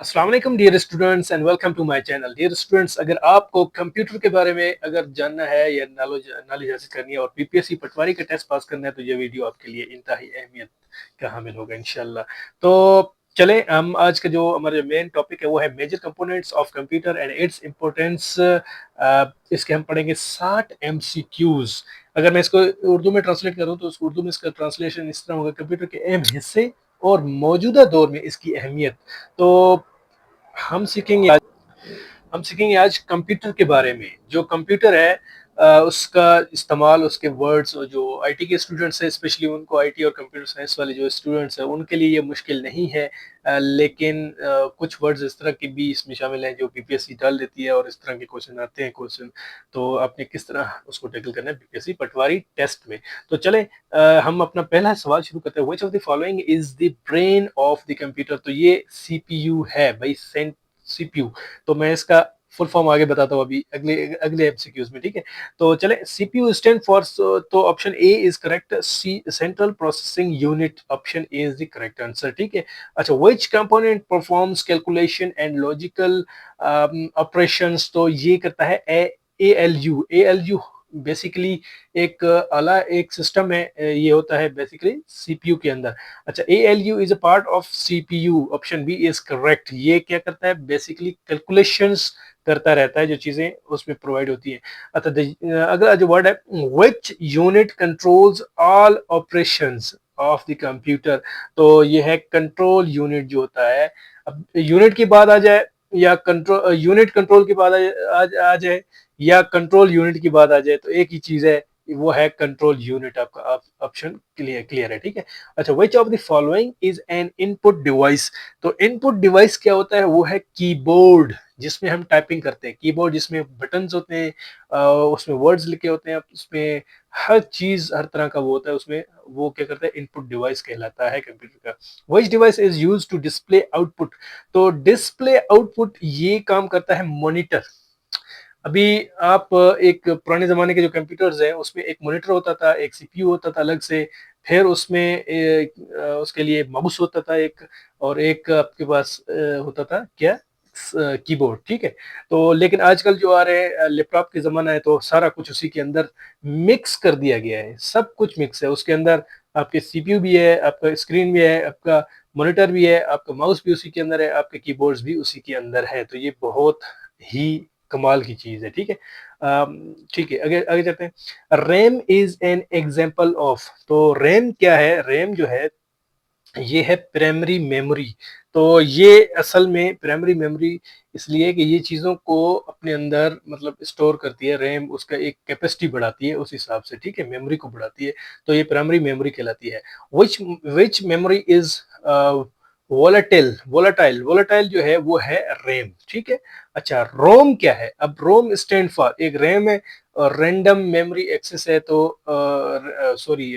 अस्सलाम वालेकुम dear students and welcome to my channel. Dear students, अगर आपको कंप्यूटर के बारे में अगर जानना है या नॉलेज नॉलेज हासिल करनी है और बीपीएससी पटवारी का टेस्ट पास करना है तो ये वीडियो आपके लिए इंतहाई अहमियत का हामिल होगा इंशाल्लाह। तो चलें, हम आज का जो हमारा मेन टॉपिक है वो है major components of computer and its importance. इसके हम पढ़ेंगे 60 एमसीक्यूज। अगर मैं इसको उर्दू में ट्रांसलेट करूँ तो उर्दू में इसका ट्रांसलेशन इस तरह होगा: कंप्यूटर के अहम हिस्से और मौजूदा दौर में इसकी अहमियत। तो हम सीखेंगे आज हम सीखेंगे आज कंप्यूटर के बारे में। जो कंप्यूटर है उसका इस्तेमाल, उसके वर्ड्स, और जो आईटी के स्टूडेंट्स हैं स्पेशली उनको, आईटी और कंप्यूटर साइंस वाले जो स्टूडेंट्स हैं उनके लिए ये मुश्किल नहीं है। लेकिन कुछ वर्ड्स इस तरह के भी इसमें शामिल हैं जो बीपीएससी डाल देती है और इस तरह के क्वेश्चन आते हैं। क्वेश्चन तो आपने किस तरह उसको टैकल करना है बीपीएससी पटवारी टेस्ट में। तो चले हम अपना पहला सवाल शुरू करते हैं। Which of the following is the brain of the computer? तो ये सीपीयू है भाई, सीपीयू। तो मैं इसका फुल फॉर्म आगे बताता हूँ अभी अगले अगले एमसीक्यूज में, ठीक है। तो चले, सीपीयू स्टैंड फॉर, तो option A is correct, C central processing unit, option A is the correct answer, ठीक है। अच्छा, which component performs calculation and logical operations? तो ये करता है एएलयू। एएलयू बेसिकली एक आला एक सिस्टम है, ये होता है बेसिकली सीपीयू के अंदर। अच्छा, ALU is a part of CPU, option B is correct. ये क्या करता है? बेसिकली कैलकुलेशंस करता रहता है, जो चीजें उसमें प्रोवाइड होती हैं। अच्छा, अगला जो वर्ड है, which unit controls all operations of the computer? तो ये है कंट्रोल यूनिट जो होता है। अब यूनिट की बात आ जाए या कंट्रोल यूनिट, कंट्रोल की बात आ जाए या कंट्रोल यूनिट की बात आ जाए तो एक ही चीज है, वो है कंट्रोल यूनिट। आपका ऑप्शन क्लियर है, ठीक है। अच्छा, which of the following is an input device? तो इनपुट डिवाइस क्या होता है? वो है कीबोर्ड, जिसमें हम टाइपिंग करते हैं। कीबोर्ड जिसमें बटन्स होते हैं, उसमें वर्ड्स लिखे होते हैं, उसमें हर चीज हर तरह का वो होता है उसमें। वो क्या करता है? इनपुट डिवाइस कहलाता है कंप्यूटर का। Which device is used to display output? तो डिस्प्ले आउटपुट ये काम करता है मॉनिटर। अभी आप एक पुराने ज़माने के जो कंप्यूटर्स हैं उसमें एक मॉनिटर होता था, एक सीपीयू होता था अलग से, फिर उसमें उसके लिए माउस होता था एक, और एक आपके पास होता था क्या, कीबोर्ड, ठीक है। तो लेकिन आजकल जो आ रहे हैं लैपटॉप के ज़माना है तो सारा कुछ उसी के अंदर मिक्स कर दिया गया है। सब कुछ मिक्स है उसके अंदर। आपके सीपीयू भी है, आपका स्क्रीन भी है, आपका मॉनिटर भी है, आपका माउस भी उसी के अंदर है, आपके कीबोर्ड्स भी उसी के अंदर है। तो ये बहुत ही कमाल की चीज है, ठीक है। ठीक है, आगे आगे चलते हैं। RAM is an example of. तो रैम क्या है? रैम जो है ये है प्राइमरी मेमोरी। तो ये असल में प्राइमरी मेमोरी इसलिए कि ये चीज़ों को अपने अंदर मतलब स्टोर करती है। रैम उसका एक कैपेसिटी बढ़ाती है उस हिसाब से, ठीक है, मेमोरी को बढ़ाती है। तो ये प्राइमरी मेमोरी कहलाती है। Which which memory is volatile? Volatile volatile जो है वो है रैम, ठीक है। अच्छा, रोम क्या है? अब रोम स्टैंड फॉर, एक रैम है और रैंडम मेमोरी एक्सेस है, तो sorry,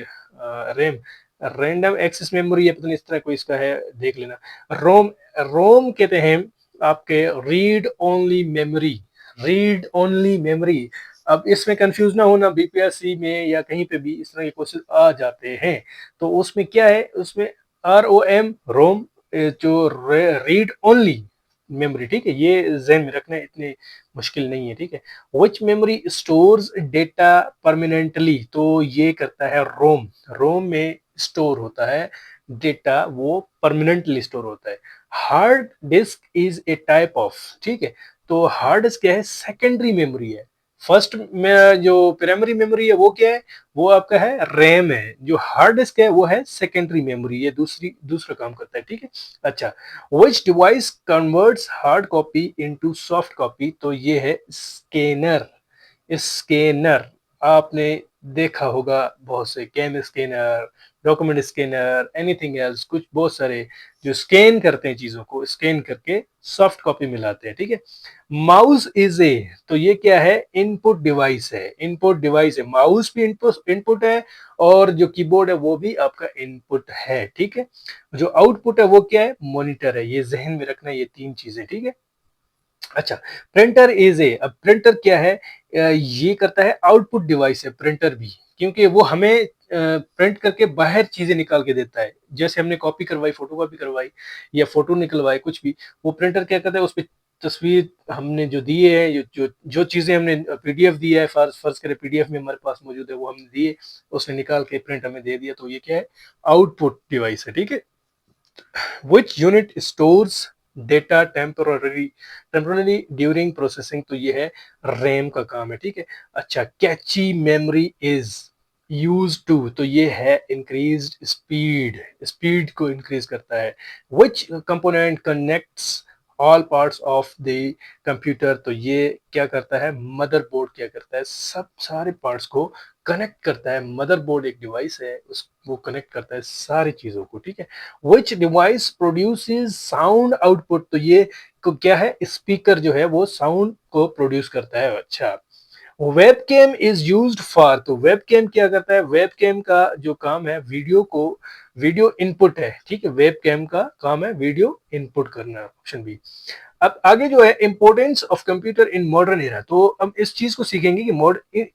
RAM random access memory है, पता नहीं इस तरह कोई इसका है, देख लेना। रोम रोम कहते हैं आपके read only memory. Read only memory. अब इसमें कंफ्यूज ना होना, बीपीएससी में या कहीं पे भी इस तरह के क्वेश्चन आ जाते हैं। तो उसमें क्या है? उसमें ROM रोम, जो रीड ओनली मेमोरी, ठीक है। ये जहन में रखना है, इतनी मुश्किल नहीं है, ठीक है। Which memory stores data permanently? तो ये करता है रोम। रोम में स्टोर होता है डेटा, वो परमानेंटली स्टोर होता है। Hard disk is a type of, ठीक है। तो हार्ड डिस्क क्या है? सेकेंडरी मेमोरी है। फर्स्ट में जो प्राइमरी मेमोरी है वो क्या है? वो आपका है रैम है। जो हार्ड डिस्क है वो है सेकेंडरी मेमोरी, ये दूसरा काम करता है, ठीक है। अच्छा, which device converts hard copy into soft copy? तो ये है स्कैनर। स्कैनर आपने देखा होगा, बहुत से cam scanner, document scanner, anything else, कुछ बहुत सारे जो स्कैन करते हैं, चीजों को स्कैन करके सॉफ्ट कॉपी में लाते हैं, ठीक है। माउस इज ए, तो ये क्या है? इनपुट डिवाइस है। इनपुट डिवाइस है, माउस भी इनपुट है और जो कीबोर्ड है वो भी आपका इनपुट है, ठीक है। जो आउटपुट है वो क्या है? मॉनिटर है। ये जहन में रखना है, ये तीन चीजें, ठीक है। अच्छा, प्रिंटर इज ए, अब प्रिंटर क्या है? ये करता है आउटपुट डिवाइस है प्रिंटर भी, क्योंकि वो हमें प्रिंट करके बाहर चीजें निकाल के देता है। जैसे हमने कॉपी करवाई, फोटोकॉपी करवाई या फोटो निकलवाई, कुछ भी, वो प्रिंटर क्या करता है, उस पे तस्वीर हमने जो दिए है, जो चीजें हमने पीडीएफ दिया है, फर्ज फर्ज करे पीडीएफ में हमारे पास मौजूद है, वो हमने दिए, उसने निकाल के प्रिंट हमें दे दिया, तो ये क्या है, आउटपुट डिवाइस है, ठीक है। which unit stores data temporary during processing, तो ये है रैम का काम है, ठीक है। अच्छा, कैची मेमोरी इज यूज टू, तो ये है इंक्रीज्ड स्पीड, स्पीड को इंक्रीज करता है। विच component connects all parts of the computer, तो ये क्या करता है, मदरबोर्ड क्या करता है, सब सारे पार्ट्स को कनेक्ट करता है। मदरबोर्ड एक डिवाइस है, उस वो कनेक्ट करता है सारी चीजों को, ठीक है। विच डिवाइस प्रोड्यूसेस साउंड आउटपुट, तो ये को क्या है, स्पीकर जो है वो साउंड को प्रोड्यूस करता है। अच्छा, वेबकैम इज यूज्ड फॉर, तो वेबकैम क्या करता है, वेबकैम का जो काम है, वीडियो इनपुट है, ठीक है। वेबकैम का काम है वीडियो इनपुट करना, ऑप्शन बी। अब आगे जो है importance of computer in modern era, तो अब इस चीज को सीखेंगे कि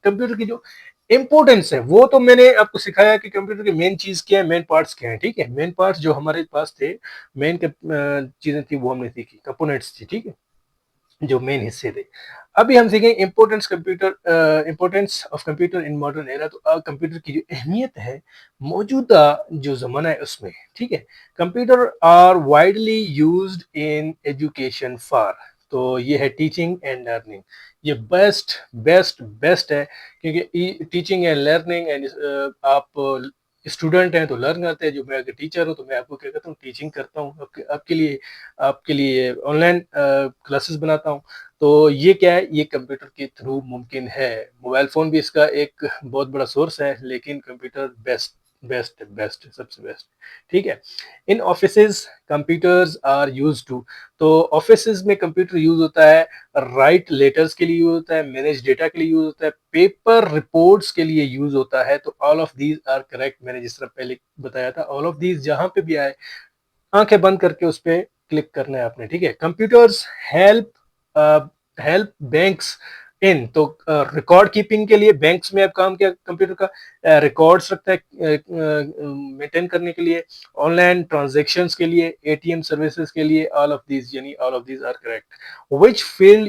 कंप्यूटर की जो इंपोर्टेंस है, वो तो मैंने आपको सिखाया कि कंप्यूटर की मेन चीज क्या है, मेन पार्ट्स क्या है, ठीक है। मेन पार्ट्स जो हमारे पास थे, मेन चीजें थी, वो हमने सीखी, कंपोनेंट्स थी, ठीक है, जो मेन हिस्से थे। अभी हम सीखेंगे importance of computer in modern era, तो कंप्यूटर की जो अहमियत है मौजूदा जो जमाना है उसमें, ठीक है। Computer are widely used in education for, तो ये है टीचिंग एंड लर्निंग, ये बेस्ट बेस्ट बेस्ट है, क्योंकि टीचिंग एंड लर्निंग एंड आप स्टूडेंट हैं तो लर्न करते हैं, जो मैं अगर टीचर हूँ तो मैं आपको क्या करता हूँ, टीचिंग करता हूँ, आपके लिए ऑनलाइन क्लासेस बनाता हूँ। तो ये क्या है, ये कंप्यूटर के थ्रू मुमकिन है। मोबाइल फोन भी इसका एक बहुत बड़ा सोर्स है, लेकिन कंप्यूटर बेस्ट बेस्ट बेस्ट सबसे बेस्ट, ठीक है। In offices computers are use to, तो ऑफिसेज में कंप्यूटर यूज होता है, राइट लेटर्स के लिए यूज होता है, मैनेज डेटा के लिए यूज होता है, पेपर रिपोर्ट्स के लिए यूज होता है। तो all of these are correct, मैंने जिस तरह पहले बताया था, ऑल ऑफ दीज जहां पे भी आए, आंखें बंद करके उस पर क्लिक करना है आपने, ठीक है। Computers help help banks in, तो रिकॉर्ड कीपिंग के लिए बैंक्स में अब काम किया कंप्यूटर का, रिकॉर्ड्स रखता है मेंटेन करने के लिए, ऑनलाइन ट्रांजैक्शंस के लिए, एटीएम सर्विसेज के लिए, ऑल ऑफ दीज, यानी all of these are correct. Which field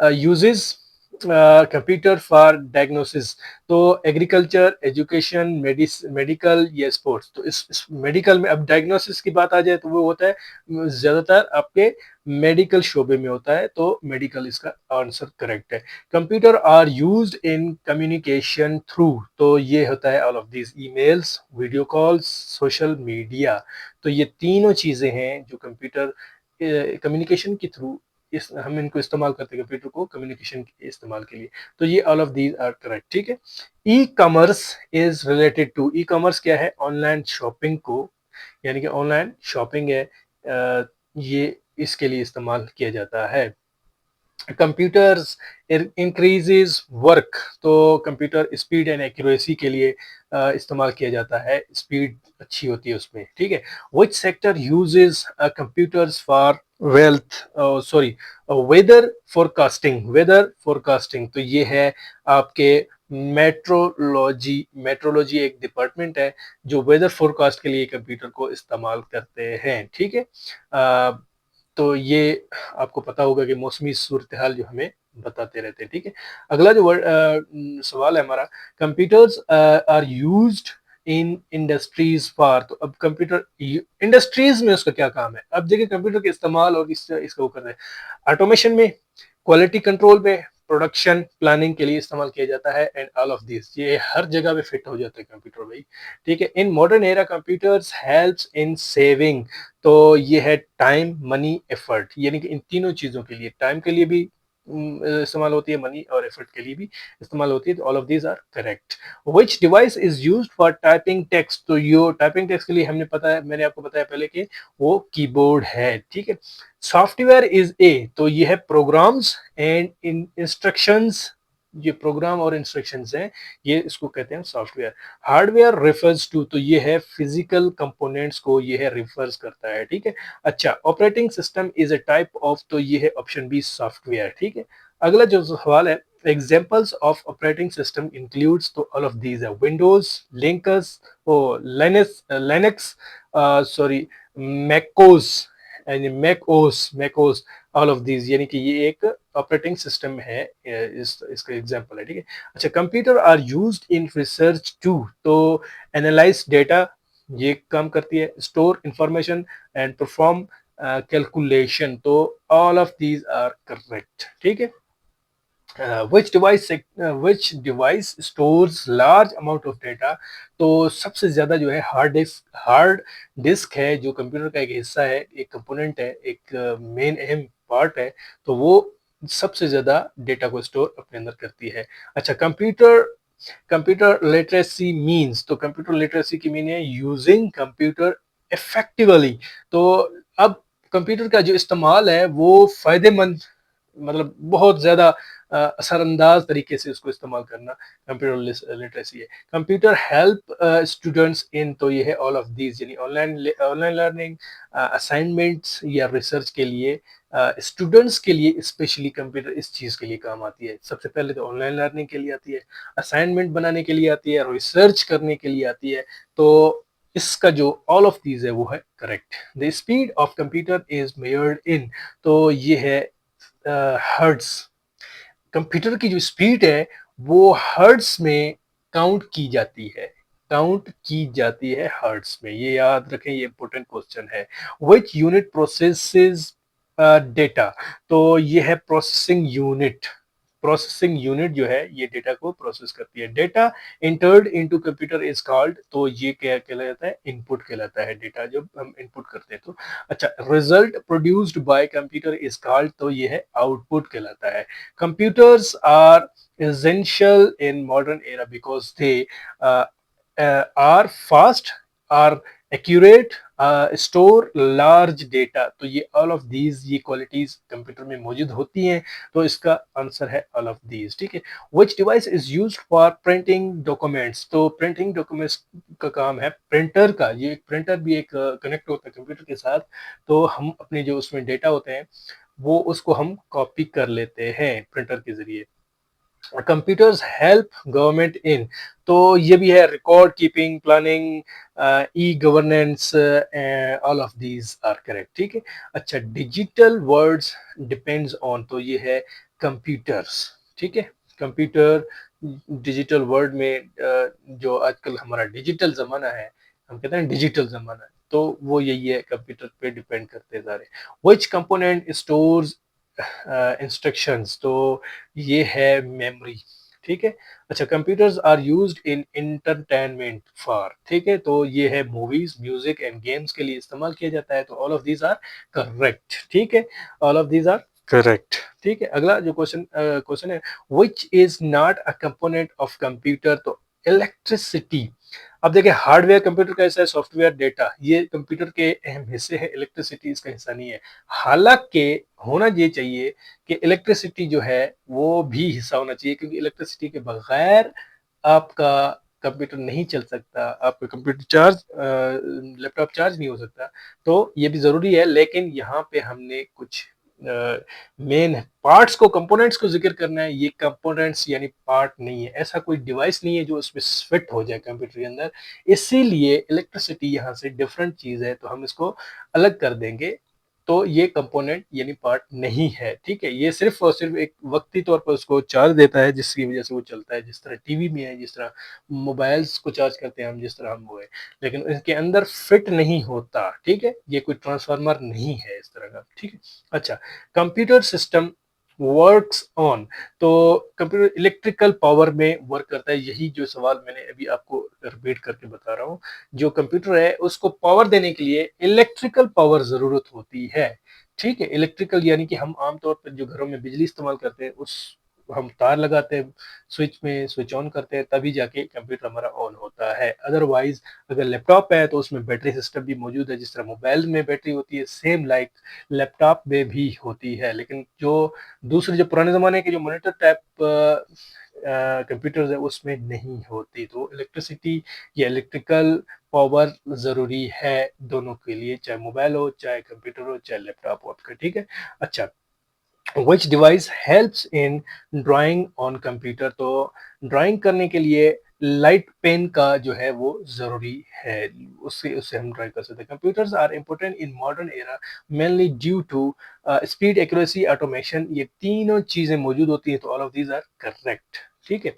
uses computer for diagnosis, तो एग्रीकल्चर, एजुकेशन, मेडिकल या स्पोर्ट्स, तो इस मेडिकल में अब डायग्नोसिस की बात आ जाए तो वो होता है ज्यादातर आपके मेडिकल शोबे में होता है, तो मेडिकल इसका आंसर करेक्ट है। Computer are used in communication through, तो ये होता है all of this, emails, video calls, social media, तो ये तीनों चीजें हैं जो कंप्यूटर कम्युनिकेशन के थ्रू हम इनको इस्तेमाल करते हैं, कंप्यूटर को कम्युनिकेशन के इस्तेमाल के लिए। तो ये all of these are correct, ठीक है। E commerce is related to, e commerce क्या है, ऑनलाइन शॉपिंग को, यानी कि ऑनलाइन शॉपिंग है, ये इसके लिए इस्तेमाल किया जाता है। कंप्यूटर्स इंक्रीजेज वर्क, तो कंप्यूटर स्पीड एंड एक्यूरेसी के लिए इस्तेमाल किया जाता है, स्पीड अच्छी होती है उसमें, ठीक है। Which sector uses computers for wealth, sorry, weather forecasting, तो ये है आपके मेट्रोलॉजी एक डिपार्टमेंट है जो वेदर फोरकास्ट के लिए कंप्यूटर को इस्तेमाल करते हैं, ठीक है। तो ये आपको पता होगा कि मौसमी सूरत हाल जो हमें बताते रहते हैं, ठीक है। अगला जो सवाल है हमारा, computers are used in industries for, तो अब कंप्यूटर इंडस्ट्रीज में उसका क्या काम है, अब देखिए कंप्यूटर के इस्तेमाल और इसका वो कर रहे हैं, ऑटोमेशन में, क्वालिटी कंट्रोल में, प्रोडक्शन प्लानिंग के लिए इस्तेमाल किया जाता है, एंड ऑल ऑफ दिस, ये हर जगह पे फिट हो जाता है कंप्यूटर भाई, ठीक है। इन modern era computers helps in saving, तो ये है टाइम, मनी, एफर्ट, यानी कि इन तीनों चीजों के लिए, टाइम के लिए भी इस्तेमाल होती है, मनी और एफर्ट के लिए भी इस्तेमाल होती है, तो all of these are correct. Which device is used for typing text, तो यो टाइपिंग टेक्स्ट के लिए हमने पता है, मैंने आपको बताया पहले कि वो कीबोर्ड है, ठीक है। सॉफ्टवेयर इज ए, तो ये है प्रोग्राम्स एंड इंस्ट्रक्शंस, ये प्रोग्राम और इंस्ट्रक्शंस हैं, ये इसको कहते हैं सॉफ्टवेयर। हार्डवेयर रेफर्स टू, तो ये है फिजिकल कंपोनेंट्स को ये है रिफर्स करता है, ठीक है। अच्छा, operating system is a type of, तो ये है ऑप्शन बी सॉफ्टवेयर, ठीक है। अगला जो सवाल है, Examples of operating system includes तो all of these are Windows, Linux, Linux, sorry, macOS and macOS, all of these, यानी कि ये एक ऑपरेटिंग सिस्टम है, इसका एग्जांपल है, ठीक है। अच्छा, computer are used in research too, to analyse data, ये काम करती है, store information and perform calculation, तो all of these are correct, ठीक है। which device stores large amount of data, तो सबसे ज्यादा जो है हार्ड डिस्क है, जो कंप्यूटर का एक हिस्सा है, एक कंपोनेंट है, एक मेन अहम पार्ट है, तो वो सबसे ज्यादा डेटा को स्टोर अपने अंदर करती है। अच्छा, कंप्यूटर लिटरेसी मीन्स, तो कंप्यूटर लिटरेसी की मीन है यूजिंग कंप्यूटर इफेक्टिवली, तो अब कंप्यूटर का जो इस्तेमाल है वो फायदेमंद, मतलब बहुत ज्यादा असरअंदाज तरीके से उसको इस्तेमाल करना कंप्यूटर लिटरेसी है। कंप्यूटर हेल्प स्टूडेंट्स इन, तो ये है ऑल ऑफ दीज, यानी ऑनलाइन लर्निंग, असाइनमेंट्स या रिसर्च के लिए, स्टूडेंट्स के लिए स्पेशली कंप्यूटर इस चीज के लिए काम आती है। सबसे पहले तो ऑनलाइन लर्निंग के लिए आती है, असाइनमेंट बनाने के लिए आती है, रिसर्च करने के लिए आती है, तो इसका जो ऑल ऑफ दीज है वो है correct. The speed of computer is measured in, तो ये है हर्ट्स। कंप्यूटर की जो स्पीड है वो हर्ट्स में काउंट की जाती है, हर्ट्स में, ये याद रखें, ये इंपॉर्टेंट क्वेश्चन है। विच यूनिट प्रोसेसेस डेटा, तो ये है प्रोसेसिंग यूनिट जो है ये डेटा को प्रोसेस करती है। Data entered into computer is called, तो ये क्या कहलाता है, इनपुट कहलाता है, डेटा जब हम इनपुट करते हैं तो। अच्छा, result produced by computer is called, तो ये है आउटपुट कहलाता है। Computers are essential in modern era because they are fast, are accurate, store large data, तो ये ऑल ऑफ दीज, ये क्वालिटीज कंप्यूटर में मौजूद होती हैं, तो इसका आंसर है ऑल ऑफ दीज, ठीक है। विच device is used for printing documents, तो प्रिंटिंग डॉक्यूमेंट्स का काम है प्रिंटर का, ये प्रिंटर भी एक कनेक्ट होता है कंप्यूटर के साथ, तो हम अपने जो उसमें डेटा होते हैं वो उसको हम कॉपी कर लेते हैं प्रिंटर के जरिए। कंप्यूटर्स हेल्प गवर्नमेंट इन, तो ये भी है record keeping, planning, e governance, all of these are correct, ठीक है। अच्छा, डिजिटल वर्ड्स डिपेंड्स ऑन, तो ये है कंप्यूटर्स, ठीक है। कंप्यूटर डिजिटल वर्ल्ड में, जो आजकल हमारा डिजिटल जमाना है, हम कहते हैं डिजिटल जमाना है, तो वो यही है, कंप्यूटर पे डिपेंड करते हैं सारे। विच कंपोनेंट स्टोर्स इंस्ट्रक्शंस, तो ये है मेमोरी, ठीक है। अच्छा, computers are used in entertainment for, ठीक है, तो ये है मूवीज, म्यूजिक एंड गेम्स के लिए इस्तेमाल किया जाता है, तो all of these are correct, ठीक है, all of these are correct, ठीक है। अगला जो क्वेश्चन है, which is not a component of computer, तो इलेक्ट्रिसिटी। अब देखिए, हार्डवेयर कंप्यूटर का हिस्सा है, सॉफ्टवेयर डेटा ये कंप्यूटर के अहम हिस्से हैं, इलेक्ट्रिसिटी इसका हिस्सा नहीं है। हालांकि होना ये चाहिए कि इलेक्ट्रिसिटी जो है वो भी हिस्सा होना चाहिए, क्योंकि इलेक्ट्रिसिटी के बगैर आपका कंप्यूटर नहीं चल सकता, आपका कंप्यूटर चार्ज, लैपटॉप चार्ज नहीं हो सकता, तो ये भी जरूरी है। लेकिन यहाँ पे हमने कुछ मेन पार्ट्स को, कंपोनेंट्स को जिक्र करना है, ये कंपोनेंट्स यानी पार्ट नहीं है, ऐसा कोई डिवाइस नहीं है जो उसमें फिट हो जाए कंप्यूटर के अंदर, इसीलिए इलेक्ट्रिसिटी यहाँ से डिफरेंट चीज है, तो हम इसको अलग कर देंगे, तो ये कंपोनेंट यानी पार्ट नहीं है, ठीक है। ये सिर्फ और सिर्फ एक वक्ती तौर पर उसको चार्ज देता है, जिसकी वजह से वो चलता है, जिस तरह टीवी में है, जिस तरह मोबाइल्स को चार्ज करते हैं हम, जिस तरह हम वो है, लेकिन इसके अंदर फिट नहीं होता, ठीक है, ये कोई ट्रांसफार्मर नहीं है इस तरह का, ठीक है। अच्छा, कंप्यूटर सिस्टम वर्क्स ऑन, तो कंप्यूटर इलेक्ट्रिकल पावर में वर्क करता है, यही जो सवाल मैंने अभी आपको रिपीट करके बता रहा हूँ। जो कंप्यूटर है उसको पावर देने के लिए इलेक्ट्रिकल पावर जरूरत होती है, ठीक है। इलेक्ट्रिकल यानी कि हम आमतौर पर जो घरों में बिजली इस्तेमाल करते हैं, उस हम तार लगाते हैं स्विच में, स्विच ऑन करते हैं, तभी जाके कंप्यूटर हमारा ऑन होता है। अदरवाइज अगर लैपटॉप है तो उसमें बैटरी सिस्टम भी मौजूद है, जिस तरह मोबाइल में बैटरी होती है, सेम लाइक लैपटॉप में भी होती है। लेकिन जो दूसरे, जो पुराने जमाने के जो मॉनिटर टाइप कंप्यूटर्स है उसमें नहीं होती, तो इलेक्ट्रिसिटी या इलेक्ट्रिकल पावर जरूरी है दोनों के लिए, चाहे मोबाइल हो, चाहे कंप्यूटर हो, चाहे लैपटॉप हो आपका, ठीक है। अच्छा, which device helps in drawing on computer. तो ड्राइंग करने के लिए लाइट पेन का जो है वो जरूरी है, उससे उससे हम ड्राइंग कर सकते हैं। Computers are important in modern era mainly due to speed, accuracy, automation. ये तीनों चीजें मौजूद होती है, तो all of these are correct. ठीक है।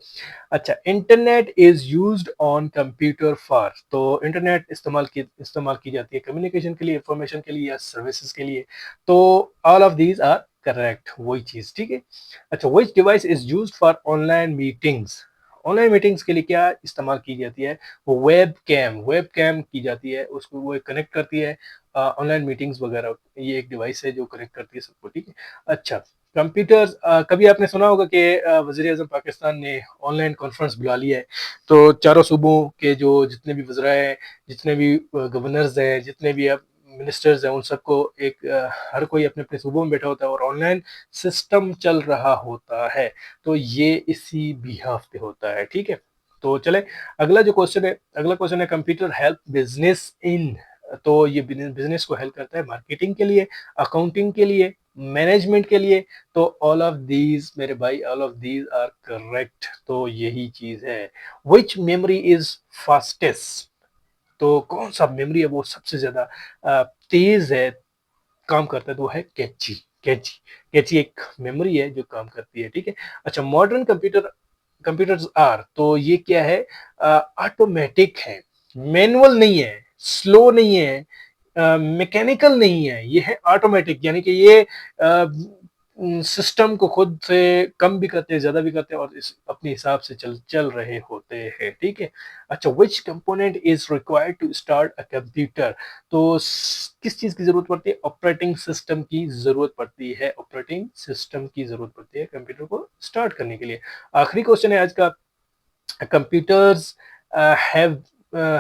अच्छा, internet is used on computer for. तो इंटरनेट इस्तेमाल की जाती है कम्युनिकेशन के लिए, इंफॉर्मेशन के लिए या सर्विसेज के लिए। तो all of these are correct, वही चीज। ठीक है। अच्छा, which device is used for online meetings. Online meetings के लिए क्या इस्तेमाल की जाती है? वेब कैम, वेब कैम की जाती है, उसको वो कनेक्ट करती है ऑनलाइन मीटिंग्स वगैरह। ये एक डिवाइस है जो कनेक्ट करती है सबको। ठीक है। अच्छा, कंप्यूटर्स, कभी आपने सुना होगा कि वजीर आजम पाकिस्तान ने ऑनलाइन कॉन्फ्रेंस बुला लिया है। तो चारों सूबों के जो जितने भी वज़रा हैं, जितने भी गवर्नर्स हैं, जितने भी अब मिनिस्टर्स हैं, उन सबको एक हर कोई अपने अपने सूबों में बैठा होता है और ऑनलाइन सिस्टम चल रहा होता है। तो ये इसी बिहाफ पे होता है। ठीक है। तो चले, अगला क्वेश्चन है कंप्यूटर हेल्प बिजनेस इन। तो ये बिजनेस को हेल्प करता है मार्केटिंग के लिए, अकाउंटिंग के लिए, मैनेजमेंट के लिए। तो ऑल ऑफ दीज मेरे भाई, all of these are correct. तो यही चीज है। Which memory is fastest. तो कौन सा मेमोरी है वो सबसे ज्यादा तेज है, काम करता है? तो वो है कैची। कैची कैची एक मेमोरी है जो काम करती है। ठीक है। अच्छा, मॉडर्न कंप्यूटर्स आर, तो ये क्या है? ऑटोमेटिक है, मैनुअल नहीं है, स्लो नहीं है, मैकेनिकल नहीं है, ये है ऑटोमेटिक। यानी कि ये सिस्टम को खुद से कम भी करते हैं, ज्यादा भी करते हैं, और इस अपने हिसाब से चल चल रहे होते हैं। ठीक है। अच्छा, which component is required to start a computer. तो किस चीज की जरूरत पड़ती है? ऑपरेटिंग सिस्टम की जरूरत पड़ती है। ऑपरेटिंग सिस्टम की जरूरत पड़ती है कंप्यूटर को स्टार्ट करने के लिए। आखिरी क्वेश्चन है आज का, computers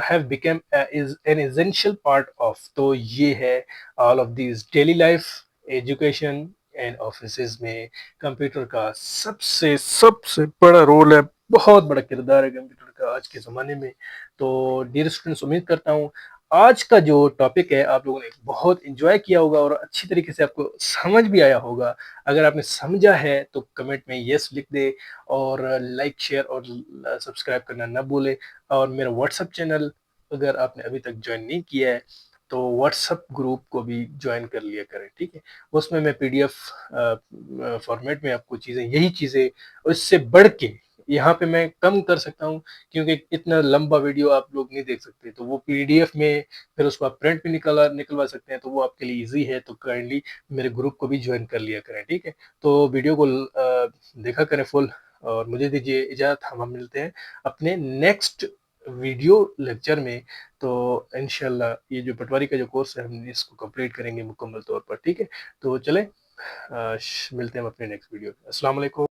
have become is an essential part of। तो ये है all of these daily life, education and offices में कंप्यूटर का सबसे सबसे बड़ा रोल है, बहुत बड़ा किरदार है कंप्यूटर का आज के ज़माने में। तो डियर स्टूडेंट्स, उम्मीद करता हूँ आज का जो टॉपिक है आप लोगों ने बहुत इंजॉय किया होगा और अच्छी तरीके से आपको समझ भी आया होगा। अगर आपने समझा है तो कमेंट में यस लिख दे, और लाइक, शेयर और सब्सक्राइब करना ना भूले। और मेरा व्हाट्सएप चैनल अगर आपने अभी तक ज्वाइन नहीं किया है तो व्हाट्सएप ग्रुप को भी ज्वाइन कर लिया करें। ठीक है। उसमें मैं पीडीएफ फॉर्मेट में आपको यही चीज़ें उससे बढ़ के यहाँ पे मैं कम कर सकता हूँ, क्योंकि इतना लंबा वीडियो आप लोग नहीं देख सकते। तो वो पीडीएफ में फिर उसको आप प्रिंट भी निकलवा सकते हैं, तो वो आपके लिए इजी है। तो काइंडली मेरे ग्रुप को भी ज्वाइन कर लिया करें। ठीक है। तो वीडियो को देखा करें फुल, और मुझे दीजिए इजाज़त। हम मिलते हैं अपने नेक्स्ट वीडियो लेक्चर में। तो इंशाल्लाह ये जो पटवारी का जो कोर्स है हम इसको कंप्लीट करेंगे मुकम्मल तौर पर। ठीक है। तो चले, मिलते हैं अपने नेक्स्ट वीडियो में। अस्सलाम वालेकुम।